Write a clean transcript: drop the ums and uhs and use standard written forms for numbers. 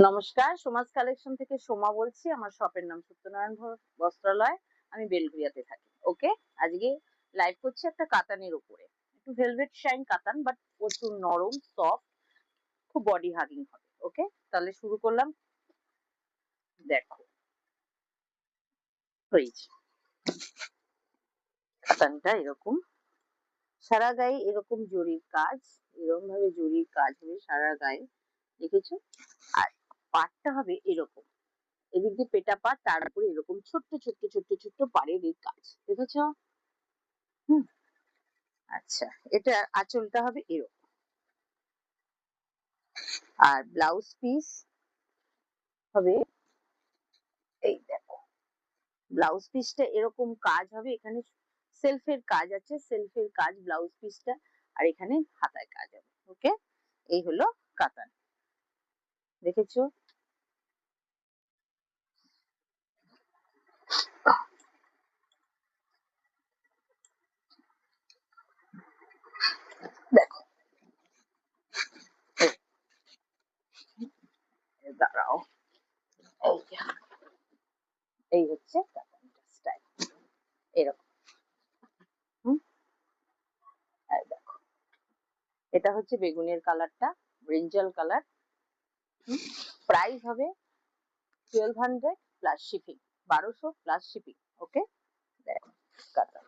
নমস্কার, সোমাস কালেকশন থেকে সোমা বলছি। আমার শপের নাম সত্যনারায়ণ বস্ত্রালয়। আমি বেলঘরিয়াতে থাকি। ওকে, আজকে লাইভ করছি একটা কাতানের উপরে। একটু ভেলভেট শাইন কাতান, বাট প্রচুর নরম, সফট, খুব বডি হাগিং হবে। ওকে, তাহলে শুরু করলাম। দেখো, হয়েছে কাতানটা এরকম, সারা গায়ে এরকম জরির কাজ, এরকম ভাবে জরির কাজ হবে সারা গায়ে, দেখেছো? আর পাটটা হবে এরকম, এদিক দিয়ে পেটা পাট, তার উপরে এরকম ছোট্ট ছোট্ট ছোট্ট ছোট্ট পাড়ের এই কাজ, দেখেছো? হুম, আচ্ছা, এটা আঁচলটা হবে এরকম। আর ব্লাউজ পিস হবে, এই দেখো, ব্লাউজ পিসটা এরকম কাজ হবে, এখানে সেলফের কাজ আছে, সেলফের কাজ ব্লাউজ পিসটা, আর এখানে হাতায় কাজ হবে। ওকে, এই হলো কাতান, দেখেছো? দেখো, দাঁড়াও, এই যে, এই হচ্ছে কাতানটা স্টাইল, এরকম। হুম, আর দেখো, এটা হচ্ছে বেগুনের কালারটা, ব্রিঞ্জাল কালার। প্রাইস হবে 1200 প্লাস শিপিং, 1200 প্লাস শিপিং। ওকে, দেখো কাতান।